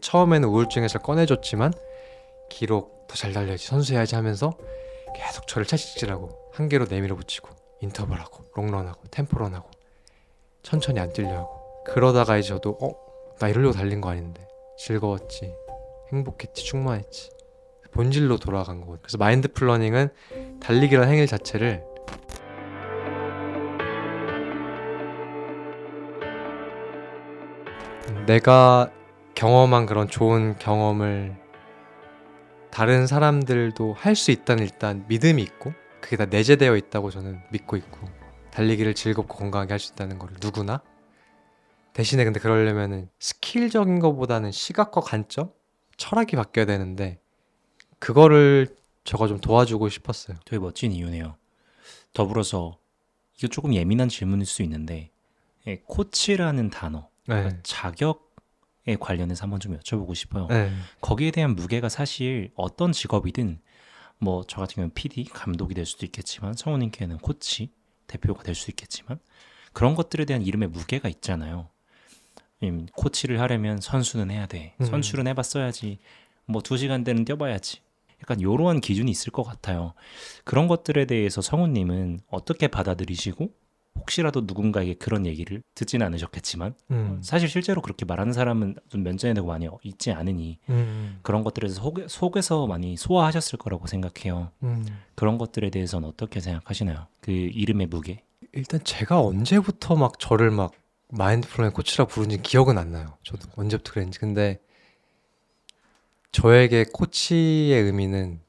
처음에는 우울증에서 꺼내줬지만 기록 더 잘 달려야지, 선수해야지 하면서 계속 저를 채찍질하고 한계로 내밀어 붙이고 인터벌하고 롱런하고 템포런하고 천천히 안 뛰려 하고, 그러다가 이제 저도 나 이러려고 달린 거 아닌데, 즐거웠지, 행복했지, 충만했지, 본질로 돌아간 거거든요. 그래서 마인드 플러닝은 달리기라는 행위 자체를 내가 경험한 그런 좋은 경험을 다른 사람들도 할 수 있다는 일단 믿음이 있고, 그게 다 내재되어 있다고 저는 믿고 있고, 달리기를 즐겁고 건강하게 할 수 있다는 걸 누구나. 대신에 근데 그러려면은 스킬적인 것보다는 시각과 관점, 철학이 바뀌어야 되는데, 그거를 저가 좀 도와주고 싶었어요. 되게 멋진 이유네요. 더불어서 이거 조금 예민한 질문일 수 있는데 코치라는 단어, 그러니까 네, 자격에 관련해서 한번 좀 여쭤보고 싶어요. 네, 거기에 대한 무게가 사실 어떤 직업이든 뭐 저 같은 경우는 PD, 감독이 될 수도 있겠지만 성우님께는 코치, 대표가 될 수 있겠지만 그런 것들에 대한 이름의 무게가 있잖아요. 코치를 하려면 선수는 해야 돼. 선수는 해봤어야지. 뭐 2시간대는 뛰어봐야지. 약간 이러한 기준이 있을 것 같아요. 그런 것들에 대해서 성우님은 어떻게 받아들이시고 혹시라도 누군가에게 그런 얘기를 듣지는 않으셨겠지만 사실 실제로 그렇게 말하는 사람은 좀 면전에 대고 많이 있지 않으니 그런 것들에서 속에서 많이 소화하셨을 거라고 생각해요. 그런 것들에 대해서는 어떻게 생각하시나요? 그 이름의 무게? 일단 제가 언제부터 막 저를 막 마인드풀너의 코치라 부른지 기억은 안 나요. 저도 언제부터 그랬는지. 근데 저에게 코치의 의미는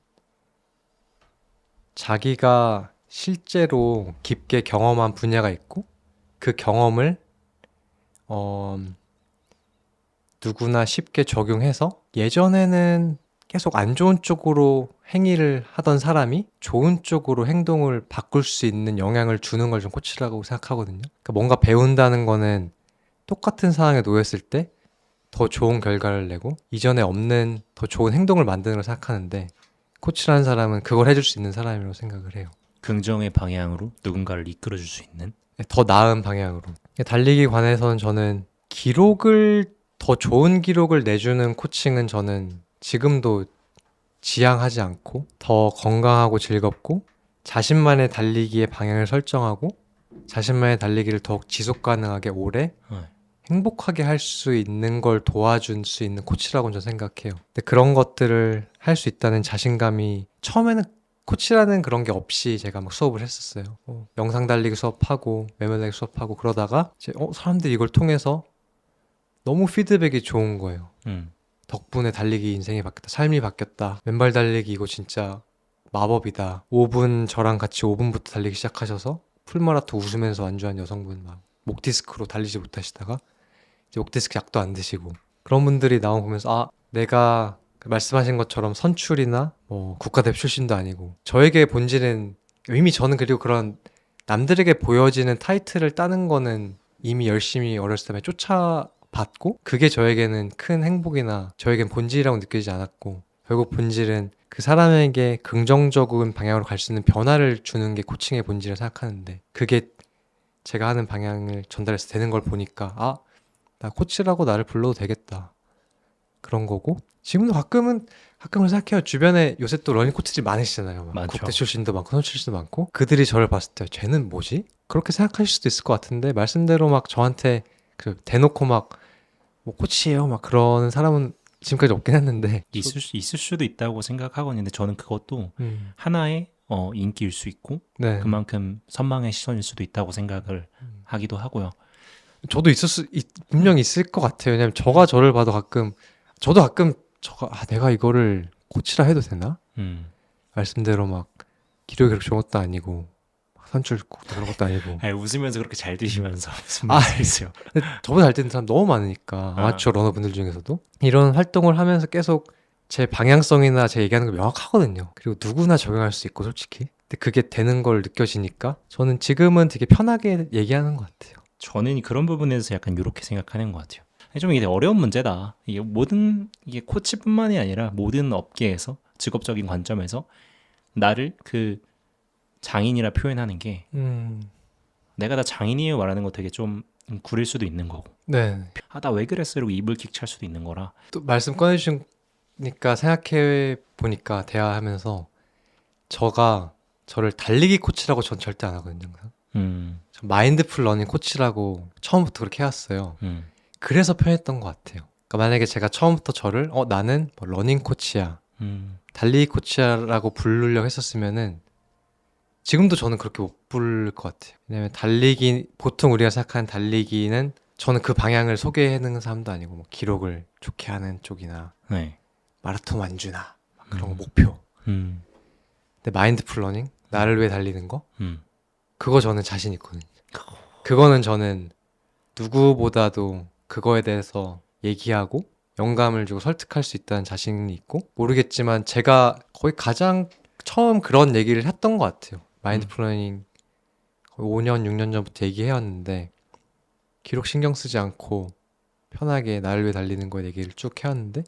자기가 실제로 깊게 경험한 분야가 있고, 그 경험을 어, 누구나 쉽게 적용해서, 예전에는 계속 안 좋은 쪽으로 행위를 하던 사람이 좋은 쪽으로 행동을 바꿀 수 있는 영향을 주는 걸 좀 코치라고 생각하거든요. 그러니까 뭔가 배운다는 거는 똑같은 상황에 놓였을 때 더 좋은 결과를 내고 이전에 없는 더 좋은 행동을 만드는 걸 생각하는데, 코치라는 사람은 그걸 해줄 수 있는 사람이라고 생각을 해요. 긍정의 방향으로 누군가를 이끌어줄 수 있는? 더 나은 방향으로. 달리기 관해서는 저는 기록을, 더 좋은 기록을 내주는 코칭은 저는 지금도 지향하지 않고, 더 건강하고 즐겁고 자신만의 달리기의 방향을 설정하고 자신만의 달리기를 더욱 지속 가능하게 오래 네. 행복하게 할 수 있는 걸 도와줄 수 있는 코치라고 저는 생각해요. 근데 그런 것들을 할 수 있다는 자신감이, 처음에는 코치라는 그런 게 없이 제가 막 수업을 했었어요. 영상 달리기 수업하고 매매 달리기 수업하고 그러다가 이제 사람들이 이걸 통해서 너무 피드백이 좋은 거예요. 음. 덕분에 달리기 인생이 바뀌었다, 삶이 바뀌었다, 맨발 달리기 이거 진짜 마법이다, 5분 저랑 같이 5분부터 달리기 시작하셔서 풀마라톤 웃으면서 완주한 여성분, 막 목디스크로 달리지 못하시다가 이제 옥디스크 약도 안 드시고, 그런 분들이 나온 거 보면서 내가 그 말씀하신 것처럼 선출이나 뭐 국가대표 출신도 아니고, 저에게 본질은 이미 저는, 그리고 그런 남들에게 보여지는 타이틀을 따는 거는 이미 열심히 어렸을 때 쫓아봤고, 그게 저에게는 큰 행복이나 저에겐 본질이라고 느껴지지 않았고, 결국 본질은 그 사람에게 긍정적인 방향으로 갈 수 있는 변화를 주는 게 코칭의 본질이라 생각하는데, 그게 제가 하는 방향을 전달해서 되는 걸 보니까 나 코치라고 나를 불러도 되겠다, 그런 거고. 지금도 가끔은 생각해요. 주변에 요새 또 러닝 코치들이 많으시잖아요. 막 국대 많죠. 출신도 많고 선수 출신도 많고, 그들이 저를 봤을 때 쟤는 뭐지? 그렇게 생각하실 수도 있을 것 같은데, 말씀대로 막 저한테 그 대놓고 막 뭐 코치예요 막 그러는 사람은 지금까지 없긴 했는데 있을 수도 있다고 생각하거든요. 근데 저는 그것도 음, 하나의 인기일 수 있고 네. 그만큼 선망의 시선일 수도 있다고 생각을 하기도 하고요. 저도 음, 분명히 있을 것 같아요. 왜냐면 음, 저가 저를 봐도 저도 가끔 내가 이거를 코치라 해도 되나? 음. 말씀대로 막 기록이 그렇게 좋은 것도 아니고 막 선출국도 그런 것도 아니고. 아니, 웃으면서 그렇게 잘 음. 드시면서 무슨 아, 말씀이세요? 근데 저보다 잘 뛰는 사람 너무 많으니까, 아, 아마추어 러너분들 중에서도 이런 활동을 하면서 계속 제 방향성이나 제 얘기하는 게 명확하거든요. 그리고 누구나 적용할 수 있고 솔직히. 근데 그게 되는 걸 느껴지니까 저는 지금은 되게 편하게 얘기하는 것 같아요. 저는 그런 부분에서 약간 이렇게 생각하는 것 같아요. 좀 이게 어려운 문제다. 이게 코치뿐만이 아니라 모든 업계에서 직업적인 관점에서 나를 그 장인이라 표현하는 게 음, 내가 다 장인이에요 말하는 거 되게 좀 구릴 수도 있는 거고. 네. 아, 나 왜 그랬어? 이러고 이불킥 찰 수도 있는 거라. 또 말씀 꺼내주시니까 생각해 보니까 대화하면서 저를 달리기 코치라고 전 절대 안 하거든요. 항상. 전 마인드풀 러닝 코치라고 처음부터 그렇게 해왔어요. 그래서 편했던 것 같아요. 그러니까 만약에 제가 처음부터 저를 나는 뭐 러닝 코치야, 달리기 코치야라고 부르려고 했었으면은 지금도 저는 그렇게 못 부를 것 같아요. 왜냐면 보통 우리가 생각하는 달리기는 저는 그 방향을 소개하는 사람도 아니고 뭐 기록을 좋게 하는 쪽이나 네. 마라톤 완주나 막 그런 거 목표. 음. 근데 마인드풀 러닝, 나를 위해 달리는 거, 음. 그거 저는 자신 있거든요. 그거는 저는 누구보다도 그거에 대해서 얘기하고 영감을 주고 설득할 수 있다는 자신이 있고, 모르겠지만 제가 거의 가장 처음 그런 얘기를 했던 것 같아요. 마인드풀 러닝 거의 5년, 6년 전부터 얘기해왔는데 기록 신경 쓰지 않고 편하게 나를 위해 달리는 거에 얘기를 쭉 해왔는데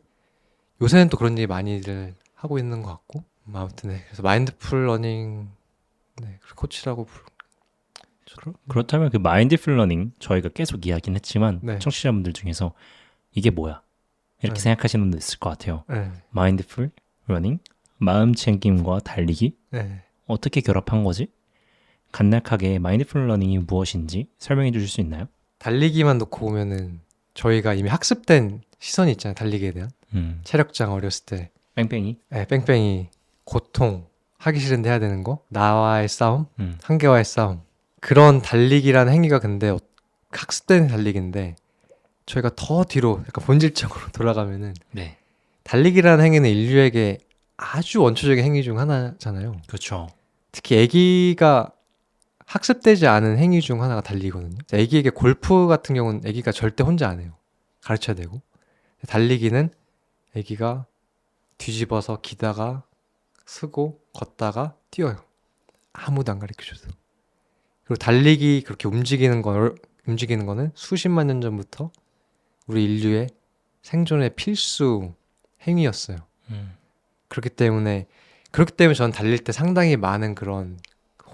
요새는 또 그런 얘기 많이들 하고 있는 것 같고, 아무튼 네. 그래서 마인드풀 러닝 코치라고 그렇다면 그 마인드풀 러닝 저희가 계속 이야기는 했지만 네. 청취자분들 중에서 이게 뭐야? 이렇게 네. 생각하시는 분도 있을 것 같아요. 네. 마인드풀 러닝, 마음 챙김과 달리기 네. 어떻게 결합한 거지? 간략하게 마인드풀 러닝이 무엇인지 설명해 주실 수 있나요? 달리기만 놓고 보면은 저희가 이미 학습된 시선이 있잖아요. 달리기에 대한 체력장 어렸을 때 뺑뺑이. 네, 뺑뺑이 고통 하기 싫은데 해야 되는 거 나와의 싸움 한계와의 싸움 그런 달리기라는 행위가 근데 학습된 달리기인데 저희가 더 뒤로 약간 본질적으로 돌아가면은 네. 달리기라는 행위는 인류에게 아주 원초적인 행위 중 하나잖아요. 그렇죠. 특히 아기가 학습되지 않은 행위 중 하나가 달리기거든요. 아기에게 골프 같은 경우는 아기가 절대 혼자 안 해요. 가르쳐야 되고. 달리기는 아기가 뒤집어서 기다가 쓰고 걷다가 뛰어요. 아무도 안 가르쳐줘도. 그리고 달리기 그렇게 움직이는 거는 수십만 년 전부터 우리 인류의 생존의 필수 행위였어요. 그렇기 때문에 저는 달릴 때 상당히 많은 그런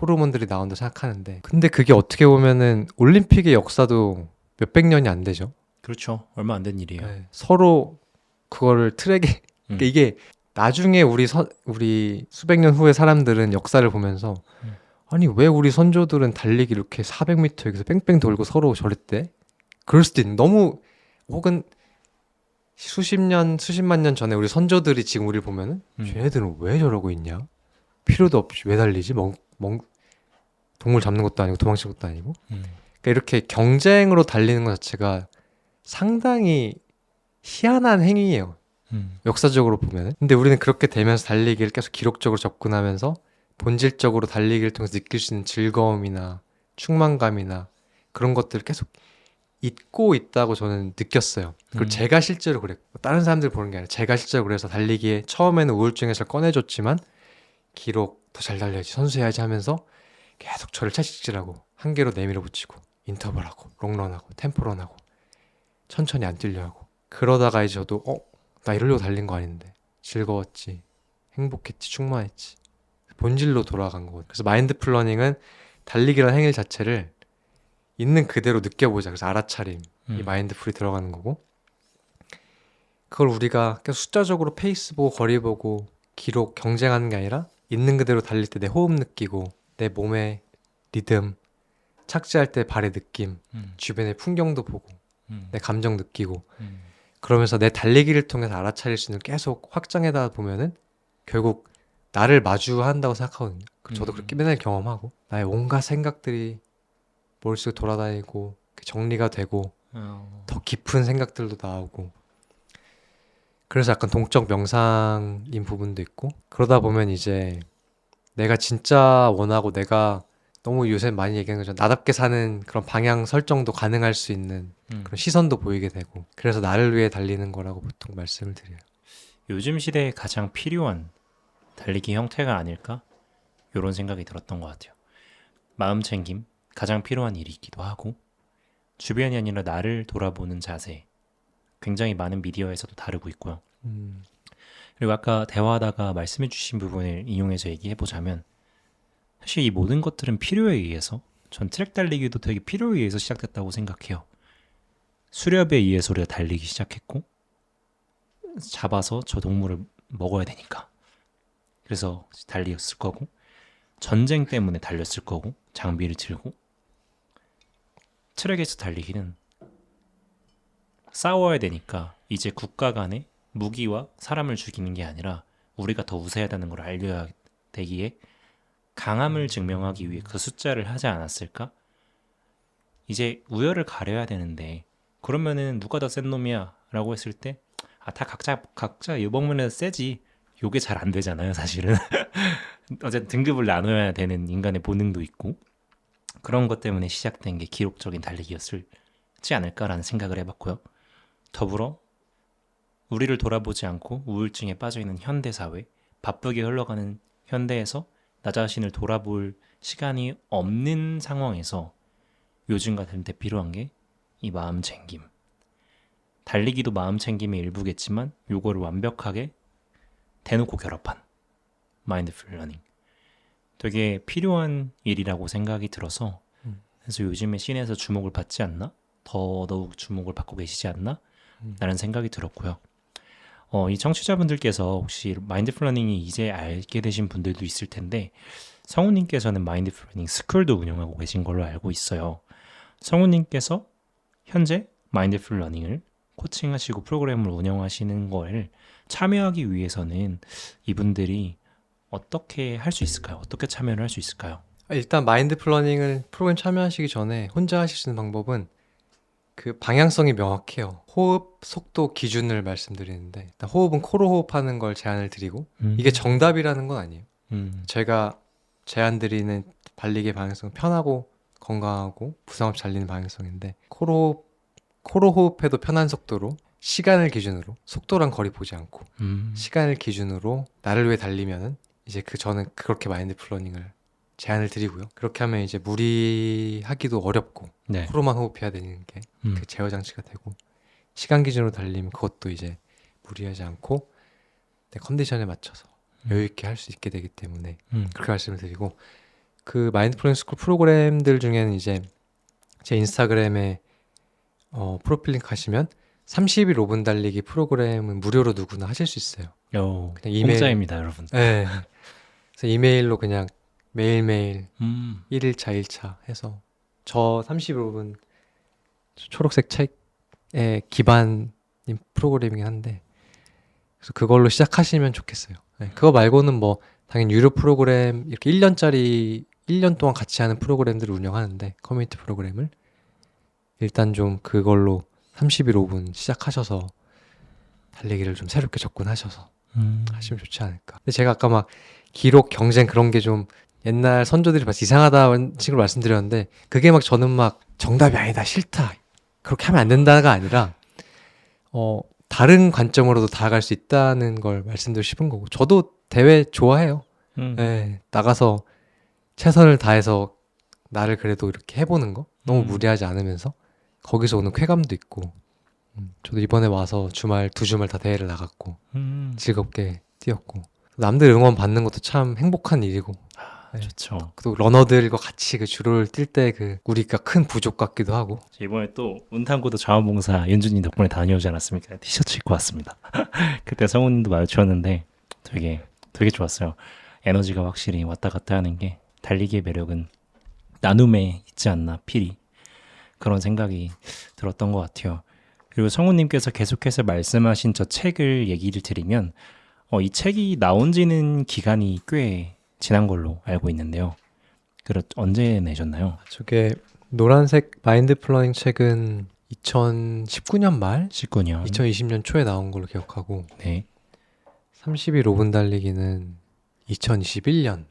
호르몬들이 나온다고 생각하는데 근데 그게 어떻게 보면은 올림픽의 역사도 몇백 년이 안 되죠. 그렇죠. 얼마 안 된 일이에요. 네. 서로 그거를 트랙에 그러니까 이게 나중에 우리 수백 년 후의 사람들은 역사를 보면서 아니 왜 우리 선조들은 달리기 이렇게 400m 여기서 뺑뺑 돌고 서로 저랬대? 그럴 수도 있는 너무 혹은 수십만 년 전에 우리 선조들이 지금 우리를 보면은 쟤네들은 왜 저러고 있냐? 필요도 없이 왜 달리지? 동물 잡는 것도 아니고 도망치는 것도 아니고 그러니까 이렇게 경쟁으로 달리는 것 자체가 상당히 희한한 행위예요. 역사적으로 보면은. 근데 우리는 그렇게 되면서 달리기를 계속 기록적으로 접근하면서 본질적으로 달리기를 통해서 느낄 수 있는 즐거움이나 충만감이나 그런 것들을 계속 잊고 있다고 저는 느꼈어요. 그리고 제가 실제로 그랬고 다른 사람들 보는 게 아니라 제가 실제로 그래서 달리기에 처음에는 우울증에서 꺼내줬지만 기록 더 잘 달려야지 선수해야지 하면서 계속 저를 채찍질하고 한계로 내밀어 붙이고 인터벌하고 롱런하고 템포런하고 천천히 안 뛰려 하고 그러다가 이제 저도 나 이러려고 달린 거 아닌데 즐거웠지 행복했지 충만했지 본질로 돌아간 거거든요. 그래서 마인드풀 러닝은 달리기라는 행위 자체를 있는 그대로 느껴보자. 그래서 알아차림 이 마인드풀이 들어가는 거고 그걸 우리가 계속 숫자적으로 페이스 보고 거리 보고 기록 경쟁하는 게 아니라 있는 그대로 달릴 때 내 호흡 느끼고 내 몸의 리듬 착지할 때 발의 느낌 주변의 풍경도 보고 내 감정 느끼고 그러면서 내 달리기를 통해서 알아차릴 수 있는 계속 확장해다 보면은 결국 나를 마주한다고 생각하거든요. 저도 그렇게 맨날 경험하고 나의 온갖 생각들이 머릿속에 돌아다니고 정리가 되고 더 깊은 생각들도 나오고 그래서 약간 동적 명상인 부분도 있고 그러다 보면 이제 내가 진짜 원하고 내가 너무 요새 많이 얘기하는 것처럼 나답게 사는 그런 방향 설정도 가능할 수 있는 그런 시선도 보이게 되고 그래서 나를 위해 달리는 거라고 보통 말씀을 드려요. 요즘 시대에 가장 필요한 달리기 형태가 아닐까? 이런 생각이 들었던 것 같아요. 마음 챙김, 가장 필요한 일이기도 하고 주변이 아니라 나를 돌아보는 자세 굉장히 많은 미디어에서도 다루고 있고요. 그리고 아까 대화하다가 말씀해 주신 부분을 인용해서 얘기해 보자면 사실 이 모든 것들은 필요에 의해서 전 트랙 달리기도 되게 필요에 의해서 시작됐다고 생각해요. 수렵에 의해서 우리가 달리기 시작했고 잡아서 저 동물을 먹어야 되니까 그래서 달렸을 거고 전쟁 때문에 달렸을 거고 장비를 들고 트랙에서 달리기는 싸워야 되니까 이제 국가 간에 무기와 사람을 죽이는 게 아니라 우리가 더 우세하다는 걸 알려야 되기에 강함을 증명하기 위해 그 숫자를 하지 않았을까? 이제 우열을 가려야 되는데 그러면은 누가 더 센 놈이야 라고 했을 때 다 각자 이 방면에서 세지. 요게 잘 안 되잖아요 사실은. 어쨌든 등급을 나눠야 되는 인간의 본능도 있고 그런 것 때문에 시작된 게 기록적인 달리기였을지 않을까라는 생각을 해봤고요. 더불어 우리를 돌아보지 않고 우울증에 빠져있는 현대사회, 바쁘게 흘러가는 현대에서 나 자신을 돌아볼 시간이 없는 상황에서 요즘 같은 때 필요한 게 이 마음 챙김. 달리기도 마음 챙김의 일부겠지만 요거를 완벽하게 대놓고 결합한 마인드풀 러닝. 되게 필요한 일이라고 생각이 들어서 그래서 요즘에 씬에서 주목을 받지 않나? 더더욱 주목을 받고 계시지 않나? 라는 생각이 들었고요. 이 청취자분들께서 혹시 마인드풀 러닝이 이제 알게 되신 분들도 있을 텐데 성우님께서는 마인드풀 러닝 스쿨도 운영하고 계신 걸로 알고 있어요. 성우님께서 현재 마인드풀 러닝을 코칭하시고 프로그램을 운영하시는 걸 참여하기 위해서는 이분들이 어떻게 할 수 있을까요? 어떻게 참여를 할 수 있을까요? 일단 마인드 플러닝을 프로그램 참여하시기 전에 혼자 하실 수 있는 방법은 그 방향성이 명확해요. 호흡, 속도, 기준을 말씀드리는데 일단 호흡은 코로 호흡하는 걸 제안을 드리고 이게 정답이라는 건 아니에요. 제가 제안 드리는 달리기의 방향성은 편하고 건강하고 부상 없이 달리는 방향성인데 코로 호흡해도 편한 속도로 시간을 기준으로 속도랑 거리 보지 않고 시간을 기준으로 나를 위해 달리면은 이제 저는 그렇게 마인드 플러닝을 제안을 드리고요. 그렇게 하면 이제 무리하기도 어렵고 네. 코로만 호흡해야 되는 게 그 제어 장치가 되고 시간 기준으로 달리면 그것도 이제 무리하지 않고 내 컨디션에 맞춰서 여유 있게 할 수 있게 되기 때문에 그렇게 말씀을 드리고 그 마인드 플러닝 스쿨 프로그램들 중에는 이제 제 인스타그램에 프로필 링크 하시면 30일 5분 달리기 프로그램은 무료로 누구나 하실 수 있어요. 그냥 공짜입니다, 여러분. 네. 그래서 이메일로 그냥 매일매일 1일차 1차 해서 저 35분 초록색 책의 기반인 프로그램이긴 한데 그래서 그걸로 시작하시면 좋겠어요. 네. 그거 말고는 뭐 당연히 유료 프로그램 이렇게 1년짜리 1년 동안 같이 하는 프로그램들을 운영하는데 커뮤니티 프로그램을 일단 좀 그걸로 30일 5분 시작하셔서 달리기를 좀 새롭게 접근하셔서 하시면 좋지 않을까. 근데 제가 아까 막 기록, 경쟁 그런 게 좀 옛날 선조들이 봐서 이상하다는 식으로 말씀드렸는데 그게 막 저는 막 정답이 아니다, 싫다, 그렇게 하면 안 된다가 아니라 다른 관점으로도 다가갈 수 있다는 걸 말씀드리고 싶은 거고 저도 대회 좋아해요. 네, 나가서 최선을 다해서 나를 그래도 이렇게 해보는 거 너무 무리하지 않으면서 거기서 오는 쾌감도 있고 저도 이번에 와서 주말 2주말 다 대회를 나갔고 즐겁게 뛰었고 남들 응원 받는 것도 참 행복한 일이고 네. 좋죠. 또 러너들과 같이 그 주로를 뛸 때 그 우리가 큰 부족 같기도 하고 이번에 또 운탄고도 자원봉사 윤준님 덕분에 다녀오지 않았습니까? 티셔츠 입고 왔습니다. 그때 성우님도 마주쳤는데 되게 좋았어요. 에너지가 확실히 왔다 갔다 하는 게 달리기의 매력은 나눔에 있지 않나 필히 그런 생각이 들었던 것 같아요. 그리고 성우님께서 계속해서 말씀하신 저 책을 얘기를 드리면 이 책이 나온 지는 기간이 꽤 지난 걸로 알고 있는데요. 언제 내셨나요? 저게 노란색 마인드 플러닝 책은 2019년 말? 19년. 2020년 초에 나온 걸로 기억하고 네. 30일 5분 달리기는 2021년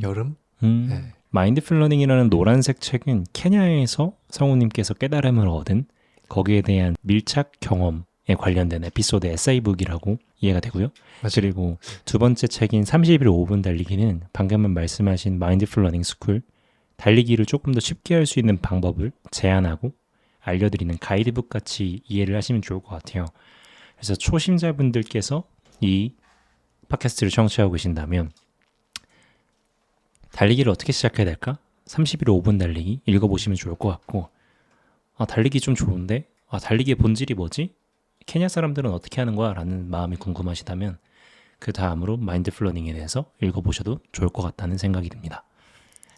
여름? 네. 마인드풀 러닝이라는 노란색 책은 케냐에서 성우님께서 깨달음을 얻은 거기에 대한 밀착 경험에 관련된 에피소드 에세이북이라고 이해가 되고요. 맞아요. 그리고 두 번째 책인 30일 5분 달리기는 방금 말씀하신 마인드풀 러닝 스쿨 달리기를 조금 더 쉽게 할 수 있는 방법을 제안하고 알려드리는 가이드북 같이 이해를 하시면 좋을 것 같아요. 그래서 초심자분들께서 이 팟캐스트를 청취하고 계신다면 달리기를 어떻게 시작해야 될까? 30일 5분 달리기 읽어보시면 좋을 것 같고, 달리기 좀 좋은데 달리기의 본질이 뭐지? 케냐 사람들은 어떻게 하는 거야? 라는 마음이 궁금하시다면 그 다음으로 마인드풀 러닝에 대해서 읽어보셔도 좋을 것 같다는 생각이 듭니다.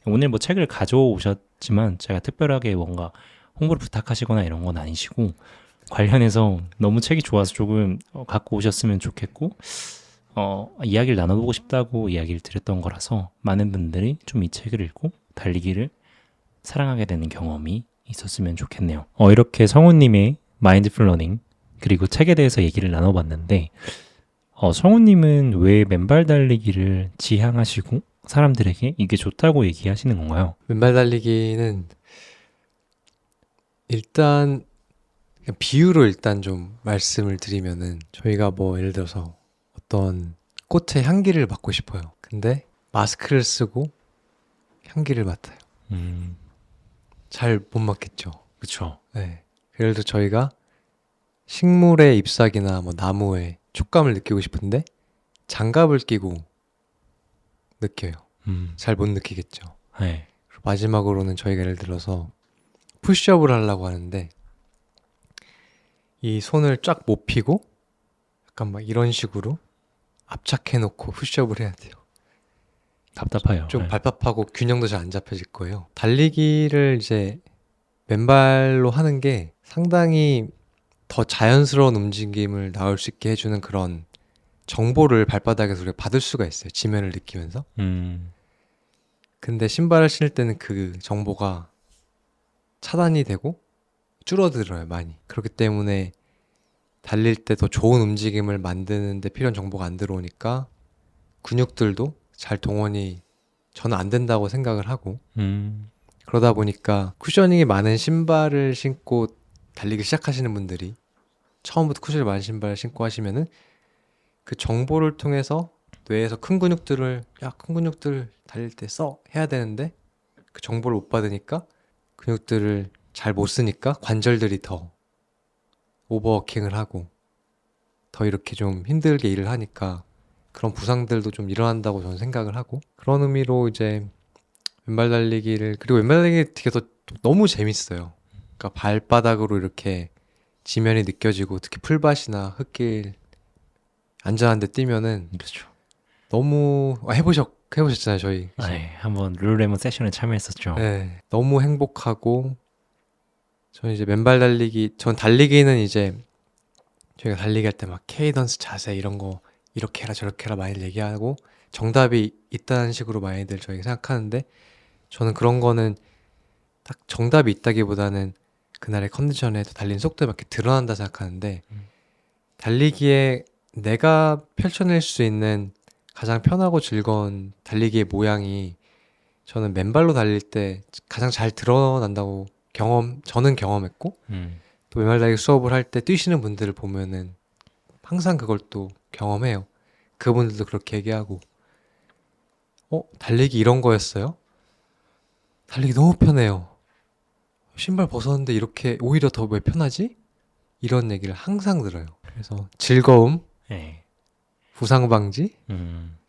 오늘 뭐 책을 가져오셨지만 제가 특별하게 뭔가 홍보를 부탁하시거나 이런 건 아니시고, 관련해서 너무 책이 좋아서 조금 갖고 오셨으면 좋겠고, 이야기를 나눠보고 싶다고 이야기를 드렸던 거라서 많은 분들이 좀 이 책을 읽고 달리기를 사랑하게 되는 경험이 있었으면 좋겠네요. 이렇게 성우님의 마인드풀 러닝 그리고 책에 대해서 얘기를 나눠봤는데, 성우님은 왜 맨발 달리기를 지향하시고 사람들에게 이게 좋다고 얘기하시는 건가요? 맨발 달리기는 일단 그냥 비유로 일단 좀 말씀을 드리면은 저희가 뭐 예를 들어서 어떤 꽃의 향기를 맡고 싶어요. 근데 마스크를 쓰고 향기를 맡아요. 잘 못 맡겠죠. 그쵸. 네. 예를 들어 저희가 식물의 잎사귀나 뭐 나무의 촉감을 느끼고 싶은데 장갑을 끼고 느껴요. 잘 못 느끼겠죠. 네. 그리고 마지막으로는 저희가 예를 들어서 푸시업을 하려고 하는데 이 손을 쫙 못 펴고 약간 막 이런 식으로 압착해 놓고 푸시업을 해야 돼요. 답답해요. 좀 네. 발팝하고 균형도 잘 안 잡혀질 거예요. 달리기를 이제 맨발로 하는 게 상당히 더 자연스러운 움직임을 나올 수 있게 해주는 그런 정보를 발바닥에서 우리가 받을 수가 있어요. 지면을 느끼면서. 근데 신발을 신을 때는 그 정보가 차단이 되고 줄어들어요, 많이. 그렇기 때문에 달릴 때 더 좋은 움직임을 만드는데 필요한 정보가 안 들어오니까 근육들도 잘 동원이 저는 안 된다고 생각을 하고, 그러다 보니까 쿠셔닝이 많은 신발을 신고 달리기 시작하시는 분들이 처음부터 쿠셔닝이 많은 신발을 신고 하시면은 그 정보를 통해서 뇌에서 큰 근육들을 큰 근육들 달릴 때 써 해야 되는데 그 정보를 못 받으니까 근육들을 잘 못 쓰니까 관절들이 더 오버워킹을 하고 더 이렇게 좀 힘들게 일을 하니까 그런 부상들도 좀 일어난다고 저는 생각을 하고, 그런 의미로 이제 왼발 달리기를, 그리고 왼발 달리기 되게 더 너무 재밌어요. 그러니까 발바닥으로 이렇게 지면이 느껴지고 특히 풀밭이나 흙길 안전한 데 뛰면은 그렇죠. 너무 해보셨잖아요, 저희. 그죠? 네, 한번 룰레몬 세션에 참여했었죠. 네, 너무 행복하고, 저는 이제 맨발 달리기, 전 달리기는 이제 저희가 달리기 할 때 막 케이던스 자세 이런 거 이렇게 해라 저렇게 해라 많이 얘기하고 정답이 있다는 식으로 많이들 저희가 생각하는데, 저는 그런 거는 딱 정답이 있다기보다는 그날의 컨디션에 또 달리는 속도에 맞게 드러난다 생각하는데, 달리기에 내가 펼쳐낼 수 있는 가장 편하고 즐거운 달리기의 모양이 저는 맨발로 달릴 때 가장 잘 드러난다고 저는 경험했고, 또 맨발 달리기 수업을 할 때 뛰시는 분들을 보면은 항상 그걸 또 경험해요. 그분들도 그렇게 얘기하고, 달리기 이런 거였어요? 달리기 너무 편해요. 신발 벗었는데 이렇게 오히려 더 왜 편하지? 이런 얘기를 항상 들어요. 그래서 즐거움, 네. 부상 방지,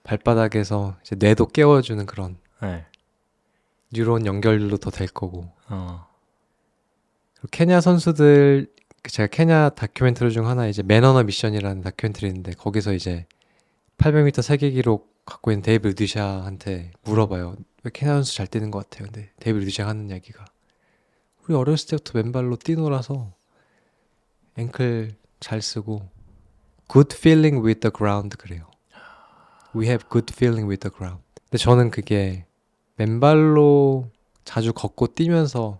발바닥에서 이제 뇌도 깨워주는 그런 네. 뉴런 연결도 더 될 거고. 어. 그리고 케냐 선수들, 제가 케냐 다큐멘터리 중 하나 이제 맨 오너 미션이라는 다큐멘터리인데 거기서 이제 800m 세계 기록 갖고 있는 데이브 르디샤한테 물어봐요. 왜 케냐 선수 잘 뛰는 것 같아요? 근데 데이브 르디샤가 하는 이야기가, 우리 어렸을 때부터 맨발로 뛰놀아서 앵클 잘 쓰고 good feeling with the ground 그래요. We have good feeling with the ground. 근데 저는 그게 맨발로 자주 걷고 뛰면서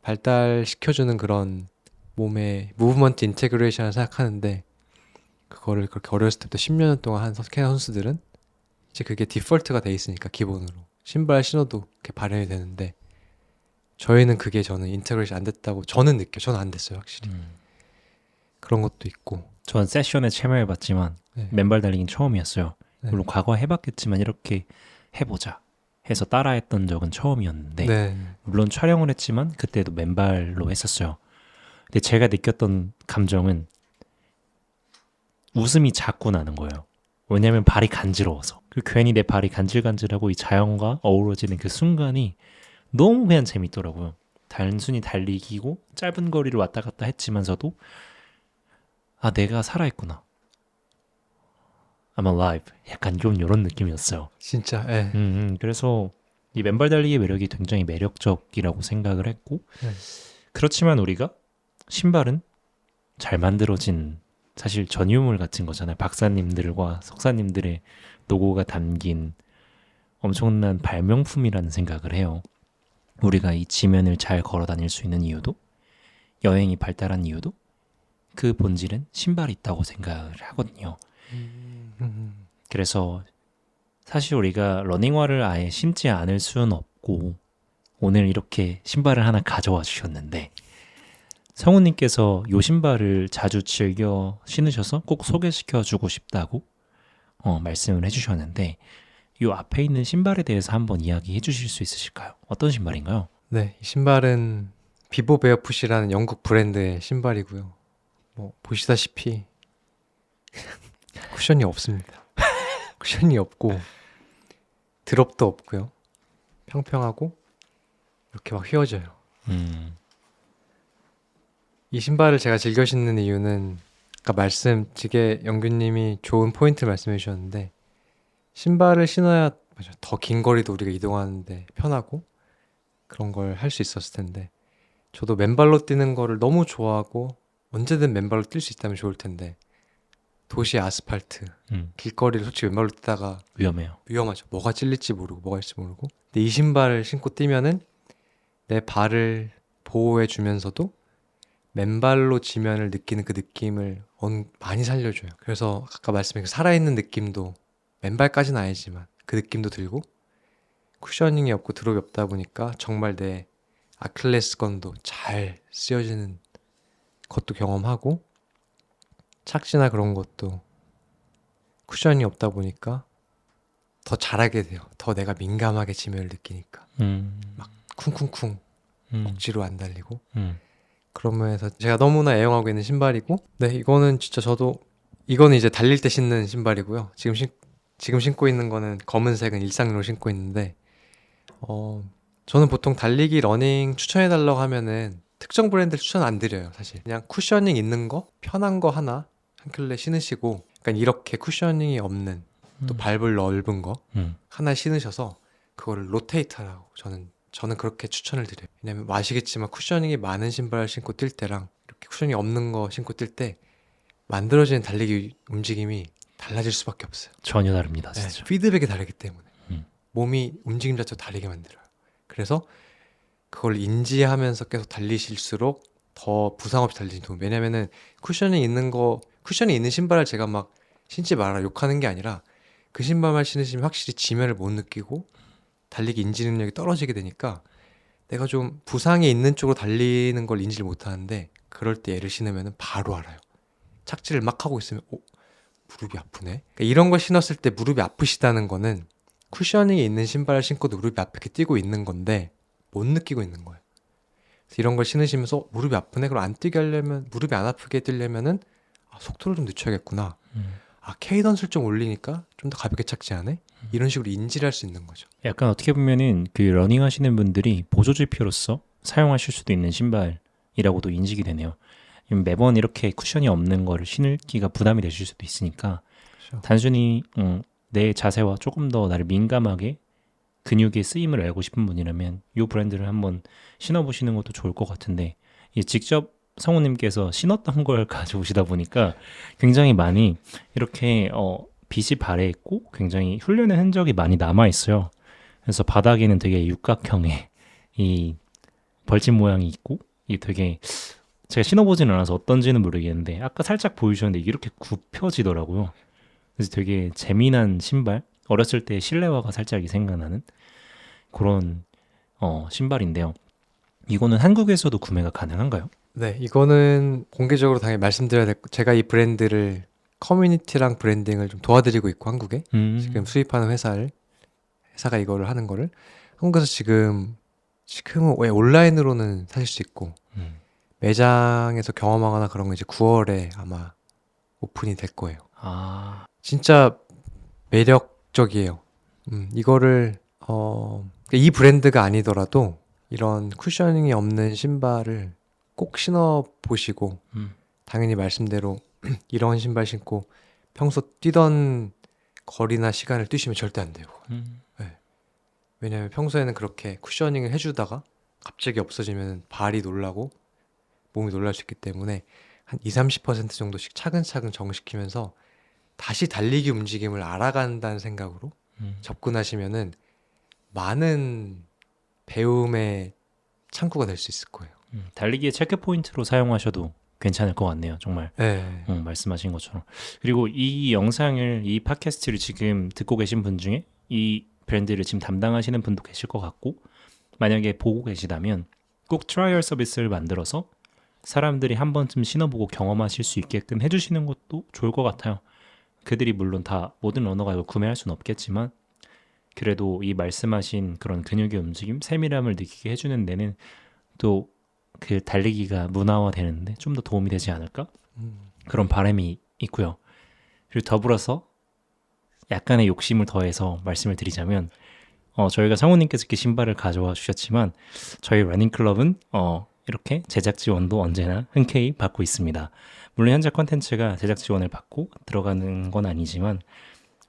발달시켜주는 그런 몸의 무브먼트 인테그레이션을 생각하는데, 그거를 그렇게 어렸을 때부터 10년 동안 한 케냐 선수들은 이제 그게 디폴트가 돼 있으니까 기본으로 신발 신어도 그렇게 발현이 되는데, 저희는 그게 저는 인테그레이션 안 됐다고 저는 느껴요. 저는 안 됐어요, 확실히. 그런 것도 있고. 전 세션에 참여해봤지만 네. 맨발 달리기는 처음이었어요. 네. 물론 과거에 해봤겠지만 이렇게 해보자 해서 따라했던 적은 처음이었는데, 네. 물론 촬영을 했지만 그때도 맨발로 했었어요. 근데 제가 느꼈던 감정은 웃음이 자꾸 나는 거예요. 왜냐면 발이 간지러워서. 그 괜히 내 발이 간질간질하고 이 자연과 어우러지는 그 순간이 너무 그냥 재밌더라고요. 단순히 달리기고 짧은 거리를 왔다 갔다 했지만서도 아, 내가 살아있구나. I'm alive. 약간 좀 이런 느낌이었어요. 진짜, 예. 그래서 이 맨발 달리기의 매력이 굉장히 매력적이라고 생각을 했고 네. 그렇지만 우리가 신발은 잘 만들어진 사실 전유물 같은 거잖아요. 박사님들과 석사님들의 노고가 담긴 엄청난 발명품이라는 생각을 해요. 우리가 이 지면을 잘 걸어 다닐 수 있는 이유도 여행이 발달한 이유도 그 본질은 신발이 있다고 생각을 하거든요. 그래서 사실 우리가 러닝화를 아예 신지 않을 수는 없고 오늘 이렇게 신발을 하나 가져와 주셨는데 성우님께서 요 신발을 자주 즐겨 신으셔서 꼭 소개시켜 주고 싶다고 말씀을 해주셨는데 요 앞에 있는 신발에 대해서 한번 이야기해 주실 수 있으실까요? 어떤 신발인가요? 네, 이 신발은 비보 베어풋이라는 영국 브랜드의 신발이고요. 뭐 보시다시피 쿠션이 없습니다. 쿠션이 없고 드롭도 없고요. 평평하고 이렇게 막 휘어져요. 이 신발을 제가 즐겨 신는 이유는 아까 지게 영규님이 좋은 포인트 말씀해 주셨는데 신발을 신어야 더 긴 거리도 우리가 이동하는데 편하고 그런 걸 할 수 있었을 텐데 저도 맨발로 뛰는 거를 너무 좋아하고 언제든 맨발로 뛸 수 있다면 좋을 텐데 도시 아스팔트 길거리를 솔직히 맨발로 뛰다가 위험해요. 위험하죠. 뭐가 찔릴지 모르고 뭐가 있을지 모르고 근데 이 신발을 신고 뛰면은 내 발을 보호해 주면서도 맨발로 지면을 느끼는 그 느낌을 많이 살려줘요. 그래서 아까 말씀드린 그 살아있는 느낌도 맨발까지는 아니지만 그 느낌도 들고 쿠셔닝이 없고 드롭이 없다 보니까 정말 내 아킬레스건도 잘 쓰여지는 것도 경험하고 착지나 그런 것도 쿠션이 없다 보니까 더 잘하게 돼요. 더 내가 민감하게 지면을 느끼니까 막 쿵쿵쿵 억지로 안 달리고 그런 면에서 제가 너무나 애용하고 있는 신발이고 네 이거는 진짜 이거는 이제 달릴 때 신는 신발이고요. 지금 신고 있는 거는 검은색은 일상으로 신고 있는데 저는 보통 달리기 러닝 추천해달라고 하면은 특정 브랜드를 추천 안 드려요. 사실 그냥 쿠셔닝 있는 거 편한 거 하나 한 켤레 신으시고 그러니까 이렇게 쿠셔닝이 없는 또 밟을 넓은 거 하나 신으셔서 그거를 로테이트하라고 저는 그렇게 추천을 드려요. 왜냐면 아시겠지만 쿠셔닝이 많은 신발 신고 뛸 때랑 이렇게 쿠셔닝이 없는 거 신고 뛸 때 만들어지는 달리기 움직임이 달라질 수밖에 없어요. 전혀 다릅니다, 네, 진짜. 피드백이 다르기 때문에 음. 몸이 움직임 자체가 다르게 만들어요. 그래서 그걸 인지하면서 계속 달리실수록 더 부상 없이 달리시는 도움. 왜냐면은 쿠션이 있는 신발을 제가 막 신지 마라 욕하는 게 아니라 그 신발만 신으시면 확실히 지면을 못 느끼고 달리기 인지 능력이 떨어지게 되니까 내가 좀 부상이 있는 쪽으로 달리는 걸 인지를 못 하는데 그럴 때 얘를 신으면 바로 알아요. 착지를 막 하고 있으면 무릎이 아프네. 그러니까 이런 걸 신었을 때 무릎이 아프시다는 거는 쿠셔닝이 있는 신발을 신고도 무릎이 아프게 뛰고 있는 건데 못 느끼고 있는 거예요. 그래서 이런 걸 신으시면서 무릎이 아프네. 그럼 안 뛰게 하려면 무릎이 안 아프게 뛰려면은 속도를 좀 늦춰야겠구나. 케이던스를 좀 올리니까 좀 더 가볍게 착지하네. 이런 식으로 인지를 할 수 있는 거죠. 약간 어떻게 보면은 그 러닝 하시는 분들이 보조 지표로서 사용하실 수도 있는 신발이라고도 인식이 되네요. 매번 이렇게 쿠션이 없는 거를 신기가 부담이 되실 수도 있으니까 그렇죠. 단순히 내 자세와 조금 더 나를 민감하게 근육의 쓰임을 알고 싶은 분이라면 이 브랜드를 한번 신어보시는 것도 좋을 것 같은데 직접 성우님께서 신었던 걸 가져오시다 보니까 굉장히 많이 이렇게 빛이 발에 있고 굉장히 훈련의 흔적이 많이 남아있어요. 그래서 바닥에는 되게 육각형의 이 벌집 모양이 있고 이 되게 제가 신어보지는 않아서 어떤지는 모르겠는데 아까 살짝 보여주셨는데 이게 이렇게 굽혀지더라고요. 그래서 되게 재미난 신발, 어렸을 때 실내화가 살짝이 생각나는 그런 신발인데요. 이거는 한국에서도 구매가 가능한가요? 네, 이거는 공개적으로 당연히 말씀드려야 될 제가 이 브랜드를 커뮤니티랑 브랜딩을 좀 도와드리고 있고 한국에 지금 수입하는 회사가 이거를 하는 거를 한국에서 지금은 왜 온라인으로는 사실 수 있고 매장에서 경험하거나 그런 거 이제 9월에 아마 오픈이 될 거예요. 아, 진짜 매력적이에요. 이거를 이 브랜드가 아니더라도 이런 쿠셔닝이 없는 신발을 꼭 신어 보시고 음, 당연히 말씀대로 이런 신발 신고 평소 뛰던 거리나 시간을 뛰시면 절대 안 돼요. 음, 네. 왜냐면 평소에는 그렇게 쿠셔닝을 해주다가 갑자기 없어지면 발이 놀라고 몸이 놀랄 수 있기 때문에 한 20-30% 정도씩 차근차근 정시키면서 다시 달리기 움직임을 알아간다는 생각으로 음, 접근하시면은 많은 배움의 창구가 될 수 있을 거예요. 달리기의 체크 포인트로 사용하셔도 괜찮을 것 같네요. 정말 네. 말씀하신 것처럼. 그리고 이 영상을 이 팟캐스트를 지금 듣고 계신 분 중에 이 브랜드를 지금 담당하시는 분도 계실 것 같고 만약에 보고 계시다면 꼭 트라이얼 서비스를 만들어서 사람들이 한 번쯤 신어보고 경험하실 수 있게끔 해주시는 것도 좋을 것 같아요. 그들이 물론 다 모든 러너가 이걸 구매할 수는 없겠지만 그래도 이 말씀하신 그런 근육의 움직임, 세밀함을 느끼게 해주는 데는 또 그 달리기가 문화화되는데 좀 더 도움이 되지 않을까? 음, 그런 바람이 있고요. 그리고 더불어서 약간의 욕심을 더해서 말씀을 드리자면 저희가 성우님께서 이렇게 신발을 가져와 주셨지만 저희 러닝클럽은 이렇게 제작 지원도 언제나 흔쾌히 받고 있습니다. 물론 현재 컨텐츠가 제작 지원을 받고 들어가는 건 아니지만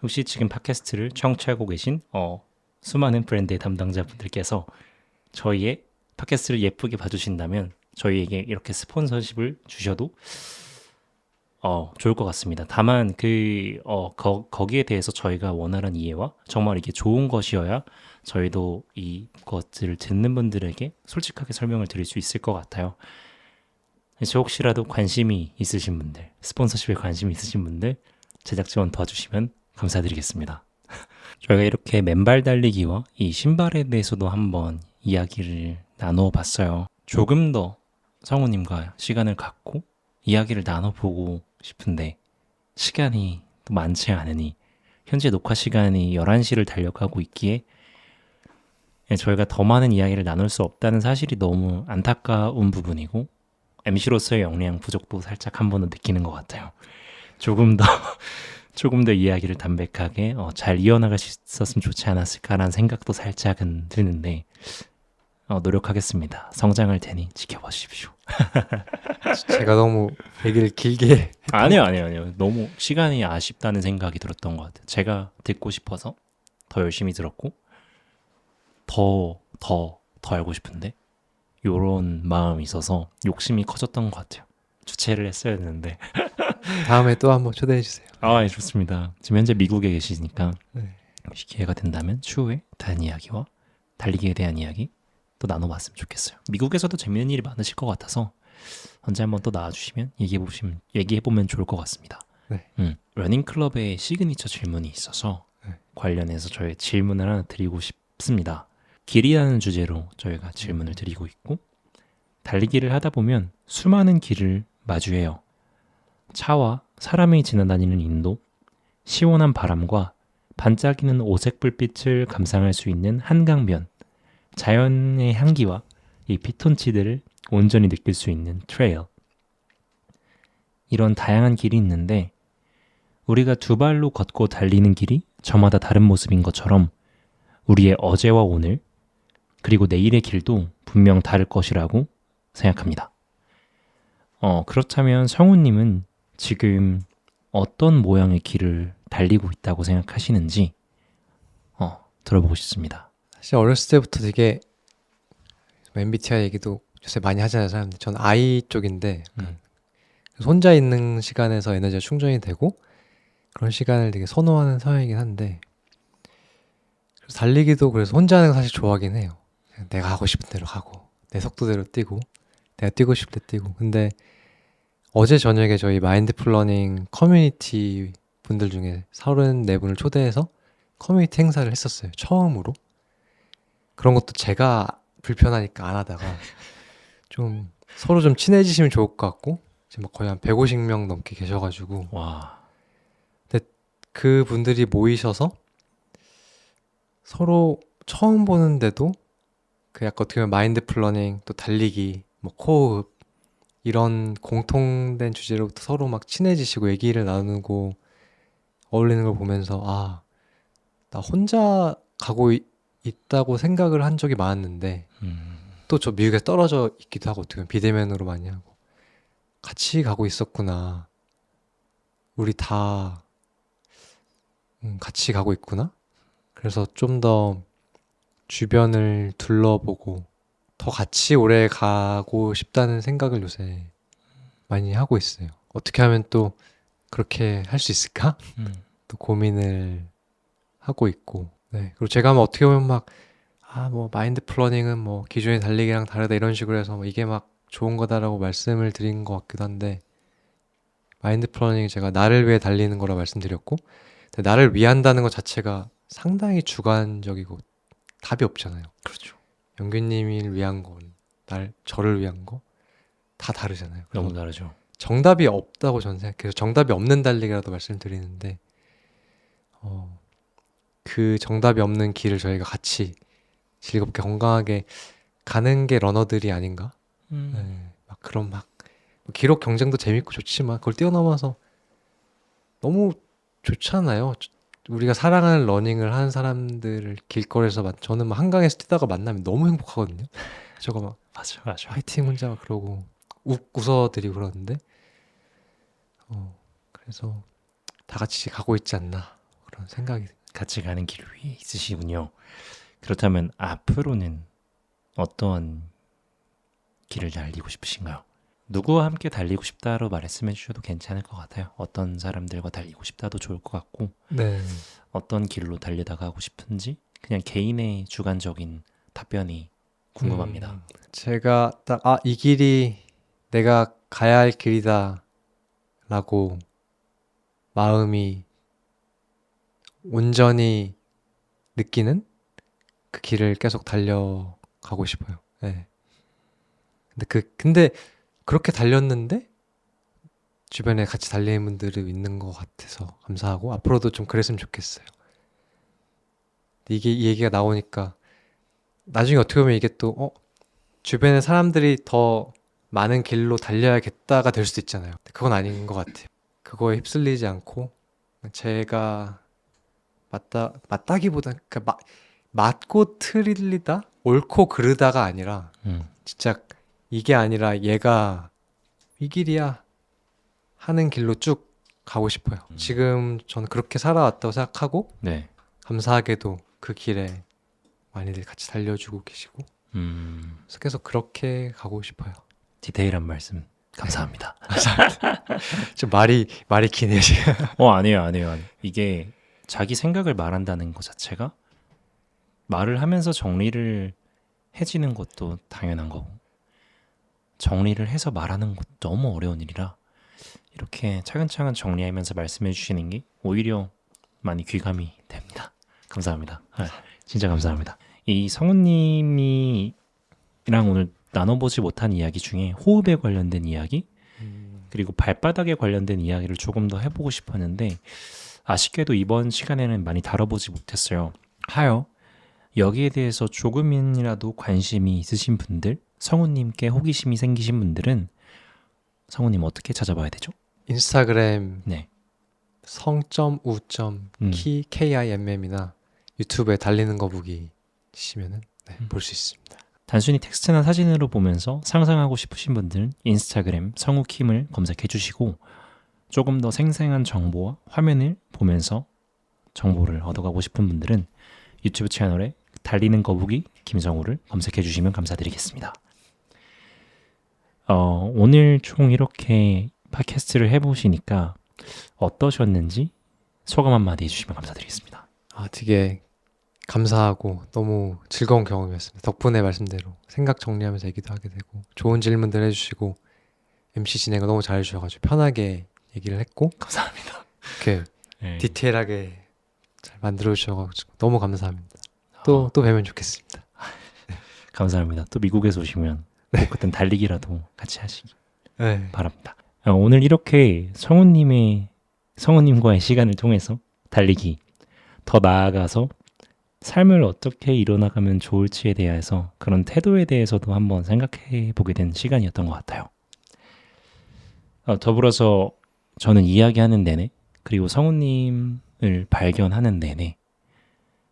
혹시 지금 팟캐스트를 청취하고 계신 수많은 브랜드의 담당자분들께서 저희의 팟캐스트를 예쁘게 봐주신다면 저희에게 이렇게 스폰서십을 주셔도 좋을 것 같습니다. 다만 거기에 대해서 저희가 원활한 이해와 정말 이게 좋은 것이어야 저희도 이것들을 듣는 분들에게 솔직하게 설명을 드릴 수 있을 것 같아요. 그래서 혹시라도 관심이 있으신 분들, 스폰서십에 관심이 있으신 분들 제작 지원 도와주시면 감사드리겠습니다. 저희가 이렇게 맨발 달리기와 이 신발에 대해서도 한번 이야기를 나누어 봤어요. 조금 더 성우님과 시간을 갖고 이야기를 나눠보고 싶은데 시간이 또 많지 않으니 현재 녹화 시간이 11시를 달려가고 있기에 저희가 더 많은 이야기를 나눌 수 없다는 사실이 너무 안타까운 부분이고 MC로서의 역량 부족도 살짝 한 번은 느끼는 것 같아요. 조금 더 조금 더 이야기를 담백하게 잘 이어나갈 수 있었으면 좋지 않았을까라는 생각도 살짝은 드는데 노력하겠습니다. 성장할 테니 지켜봐 주십시오. 제가 너무 얘기를 길게 아니요. 너무 시간이 아쉽다는 생각이 들었던 것 같아요. 제가 듣고 싶어서 더 열심히 들었고 더 알고 싶은데 요런 마음이 있어서 욕심이 커졌던 것 같아요. 주최를 했어야 되는데 다음에 또 한번 초대해 주세요. 예, 좋습니다. 지금 현재 미국에 계시니까 네. 혹시 기회가 된다면 추후에 다른 이야기와 달리기에 대한 이야기 또 나눠봤으면 좋겠어요. 미국에서도 재밌는 일이 많으실 것 같아서 언제 한번 또 나와주시면 얘기해보면 좋을 것 같습니다. 네. 러닝클럽의 시그니처 질문이 있어서 네. 관련해서 저희 질문을 하나 드리고 싶습니다. 길이라는 주제로 저희가 질문을 드리고 있고 달리기를 하다 보면 수많은 길을 마주해요. 차와 사람이 지나다니는 인도, 시원한 바람과 반짝이는 오색 불빛을 감상할 수 있는 한강변, 자연의 향기와 이 피톤치드를 온전히 느낄 수 있는 트레일. 이런 다양한 길이 있는데 우리가 두 발로 걷고 달리는 길이 저마다 다른 모습인 것처럼 우리의 어제와 오늘 그리고 내일의 길도 분명 다를 것이라고 생각합니다. 그렇다면 성우님은 지금 어떤 모양의 길을 달리고 있다고 생각하시는지 들어보고 싶습니다. 사실 어렸을 때부터 되게 MBTI 얘기도 요새 많이 하잖아요, 사람들. 전 I 쪽인데 그래서 혼자 있는 시간에서 에너지가 충전이 되고 그런 시간을 되게 선호하는 성향이긴 한데 그래서 달리기도 그래서 혼자 하는 거 사실 좋아하긴 해요. 그냥 내가 하고 싶은 대로 하고 내 속도대로 뛰고 내가 뛰고 싶을 때 뛰고 근데 어제 저녁에 저희 마인드풀러닝 커뮤니티 분들 중에 34분을 초대해서 커뮤니티 행사를 했었어요. 처음으로. 그런 것도 제가 불편하니까 안 하다가 좀 서로 좀 친해지시면 좋을 것 같고 지금 막 거의 한 150명 넘게 계셔가지고 와, 그 분들이 모이셔서 서로 처음 보는데도 그 약간 어떻게 보면 마인드풀러닝 또 달리기 뭐 코어흡 이런 공통된 주제로부터 서로 막 친해지시고 얘기를 나누고 어울리는 걸 보면서 아 나 혼자 가고 있다고 생각을 한 적이 많았는데 또 저 미국에 떨어져 있기도 하고 어떻게 보면 비대면으로 많이 하고 같이 가고 있었구나. 우리 다 같이 가고 있구나. 그래서 좀 더 주변을 둘러보고 더 같이 오래 가고 싶다는 생각을 요새 많이 하고 있어요. 어떻게 하면 또 그렇게 할 수 있을까? 또 고민을 하고 있고. 네. 그리고 제가 뭐 어떻게 보면 막, 뭐, 마인드 플러닝은 뭐, 기존의 달리기랑 다르다 이런 식으로 해서 뭐 이게 막 좋은 거다라고 말씀을 드린 것 같기도 한데, 마인드 플러닝이 제가 나를 위해 달리는 거라 말씀드렸고, 근데 나를 위한다는 것 자체가 상당히 주관적이고 답이 없잖아요. 그렇죠. 영균님을 위한 건, 저를 위한 거, 다 다르잖아요. 너무 다르죠. 정답이 없다고 저는 생각해서 정답이 없는 달리기라도 말씀드리는데, 그 정답이 없는 길을 저희가 같이 즐겁게 건강하게 가는 게 러너들이 아닌가? 네, 막 그런 막 기록 경쟁도 재밌고 좋지만 그걸 뛰어넘어서 너무 좋잖아요. 우리가 사랑하는 러닝을 하는 사람들을 길거리에서 저는 막 한강에서 뛰다가 만나면 너무 행복하거든요. 저거 막 맞아. 화이팅 혼자 막 그러고 웃어드리고 그러는데 그래서 다 같이 가고 있지 않나 그런 생각이 같이 가는 길 위에 있으시군요. 그렇다면 앞으로는 어떠한 길을 달리고 싶으신가요? 누구와 함께 달리고 싶다로 말씀해 주셔도 괜찮을 것 같아요. 어떤 사람들과 달리고 싶다도 좋을 것 같고 네. 어떤 길로 달려다가 하고 싶은지 그냥 개인의 주관적인 답변이 궁금합니다. 제가 딱 이 길이 내가 가야 할 길이다 라고 마음이 온전히 느끼는 그 길을 계속 달려가고 싶어요. 네. 근데 그렇게 달렸는데 주변에 같이 달리는 분들이 있는 것 같아서 감사하고 앞으로도 좀 그랬으면 좋겠어요. 이게 이 얘기가 나오니까 나중에 어떻게 보면 이게 또 주변에 사람들이 더 많은 길로 달려야겠다가 될 수도 있잖아요. 그건 아닌 것 같아요. 그거에 휩쓸리지 않고 제가 맞다기보다 맞고 틀리다? 옳고 그르다가 아니라 진짜 이게 아니라 얘가 이 길이야 하는 길로 쭉 가고 싶어요. 지금 저는 그렇게 살아왔다고 생각하고 네. 감사하게도 그 길에 많이들 같이 달려주고 계시고 그래서 계속 그렇게 가고 싶어요. 디테일한 말씀 감사합니다. 좀 말이 기네요 지금. 아니에요. 이게 자기 생각을 말한다는 것 자체가 말을 하면서 정리를 해지는 것도 당연한 거고 정리를 해서 말하는 것도 너무 어려운 일이라 이렇게 차근차근 정리하면서 말씀해 주시는 게 오히려 많이 귀감이 됩니다. 감사합니다. 진짜 감사합니다. 이 성우님이랑 오늘 나눠보지 못한 이야기 중에 호흡에 관련된 이야기 그리고 발바닥에 관련된 이야기를 조금 더 해보고 싶었는데 아쉽게도 이번 시간에는 많이 다뤄보지 못했어요. 하여 여기에 대해서 조금이라도 관심이 있으신 분들, 성우님께 호기심이 생기신 분들은 성우님 어떻게 찾아봐야 되죠? 인스타그램 네. 성.u.키 KIMM이나 유튜브에 달리는 거 보기 치면은 볼 수 있습니다. 단순히 텍스트나 사진으로 보면서 상상하고 싶으신 분들은 인스타그램 성우킴을 검색해 주시고 조금 더 생생한 정보와 화면을 보면서 정보를 얻어가고 싶은 분들은 유튜브 채널에 달리는 거북이 김성우를 검색해 주시면 감사드리겠습니다. 오늘 총 이렇게 팟캐스트를 해보시니까 어떠셨는지 소감 한마디 해주시면 감사드리겠습니다. 되게 감사하고 너무 즐거운 경험이었습니다. 덕분에 말씀대로 생각 정리하면서 얘기도 하게 되고 좋은 질문들 해주시고 MC 진행을 너무 잘해주셔가지고 편하게 얘기를 했고 감사합니다. 이렇게 디테일하게 잘 만들어주셔가지고 너무 감사합니다. 또 뵈면 좋겠습니다. 감사합니다. 또 미국에서 오시면 그땐 달리기라도 같이 하시기 네. 바랍니다. 오늘 이렇게 성우님과의 시간을 통해서 달리기 더 나아가서 삶을 어떻게 이뤄나가면 좋을지에 대해서 그런 태도에 대해서도 한번 생각해 보게 된 시간이었던 것 같아요. 더불어서 저는 이야기하는 내내 그리고 성우님을 발견하는 내내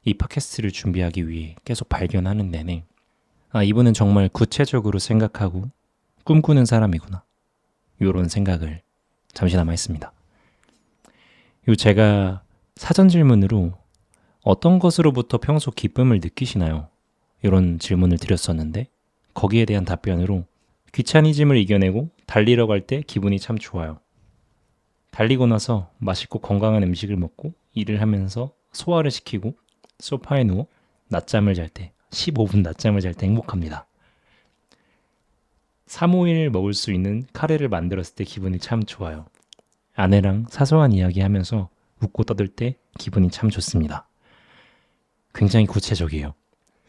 이 팟캐스트를 준비하기 위해 계속 발견하는 내내 이분은 정말 구체적으로 생각하고 꿈꾸는 사람이구나. 이런 생각을 잠시나마 했습니다. 제가 사전 질문으로 어떤 것으로부터 평소 기쁨을 느끼시나요? 이런 질문을 드렸었는데 거기에 대한 답변으로 귀차니즘을 이겨내고 달리러 갈 때 기분이 참 좋아요. 달리고 나서 맛있고 건강한 음식을 먹고 일을 하면서 소화를 시키고 소파에 누워 낮잠을 잘 때 15분 낮잠을 잘 때 행복합니다. 3-5일 먹을 수 있는 카레를 만들었을 때 기분이 참 좋아요. 아내랑 사소한 이야기하면서 웃고 떠들 때 기분이 참 좋습니다. 굉장히 구체적이에요.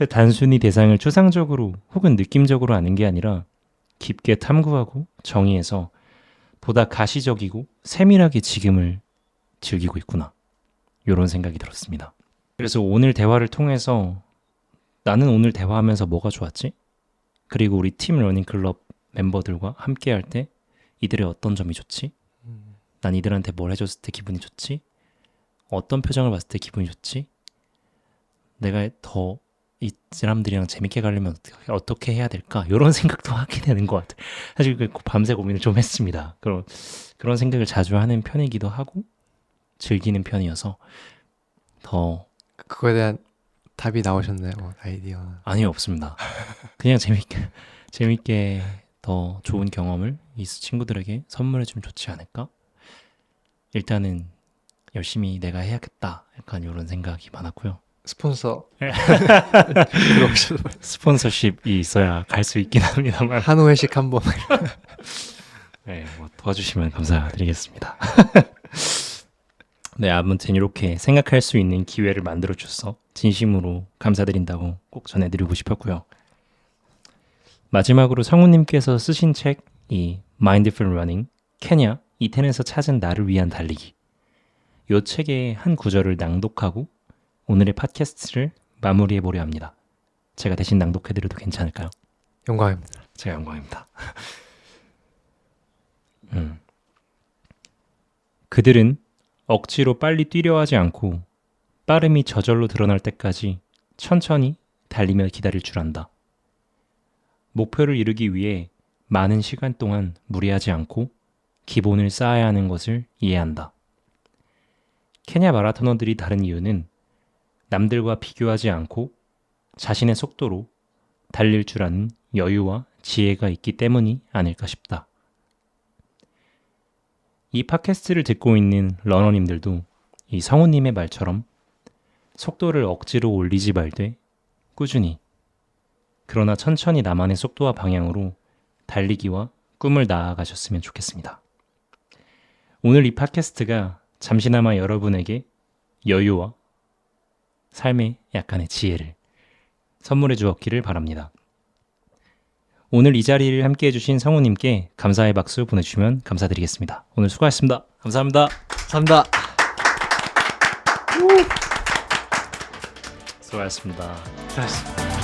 단순히 대상을 추상적으로 혹은 느낌적으로 아는 게 아니라 깊게 탐구하고 정의해서 보다 가시적이고 세밀하게 지금을 즐기고 있구나. 이런 생각이 들었습니다. 그래서 오늘 대화를 통해서 나는 오늘 대화하면서 뭐가 좋았지? 그리고 우리 팀 러닝클럽 멤버들과 함께 할 때 이들의 어떤 점이 좋지? 난 이들한테 뭘 해줬을 때 기분이 좋지? 어떤 표정을 봤을 때 기분이 좋지? 내가 더 이 사람들이랑 재밌게 가려면 어떻게 해야 될까? 이런 생각도 하게 되는 것 같아요. 사실 밤새 고민을 좀 했습니다. 그런 생각을 자주 하는 편이기도 하고 즐기는 편이어서 더 그거에 대한 답이 나오셨나요? 아이디어는. 아니요, 없습니다. 그냥 재밌게 더 좋은 경험을 이 친구들에게 선물해주면 좋지 않을까? 일단은 열심히 내가 해야겠다. 약간 이런 생각이 많았고요. 스폰서 들어오셔서 스폰서십이 있어야 갈 수 있긴 합니다만 한우 회식 한번. 네, 뭐 도와주시면 감사드리겠습니다. 네, 아무튼 이렇게 생각할 수 있는 기회를 만들어줘서 진심으로 감사드린다고 꼭 전해드리고 싶었고요. 마지막으로 성우님께서 쓰신 책, 이 Mindful Running, 케냐, 이텐에서 찾은 나를 위한 달리기. 이 책의 한 구절을 낭독하고 오늘의 팟캐스트를 마무리해보려 합니다. 제가 대신 낭독해드려도 괜찮을까요? 영광입니다. 제가 영광입니다. 그들은 억지로 빨리 뛰려 하지 않고 빠름이 저절로 드러날 때까지 천천히 달리며 기다릴 줄 안다. 목표를 이루기 위해 많은 시간 동안 무리하지 않고 기본을 쌓아야 하는 것을 이해한다. 케냐 마라토너들이 다른 이유는 남들과 비교하지 않고 자신의 속도로 달릴 줄 아는 여유와 지혜가 있기 때문이 아닐까 싶다. 이 팟캐스트를 듣고 있는 러너님들도 이 성우님의 말처럼 속도를 억지로 올리지 말되 꾸준히, 그러나 천천히 나만의 속도와 방향으로 달리기와 꿈을 나아가셨으면 좋겠습니다. 오늘 이 팟캐스트가 잠시나마 여러분에게 여유와 삶의 약간의 지혜를 선물해 주었기를 바랍니다. 오늘 이 자리를 함께 해주신 성우님께 감사의 박수 보내주시면 감사드리겠습니다. 오늘 수고하셨습니다. 감사합니다. 감사합니다. 수고하셨습니다. 수고하셨습니다.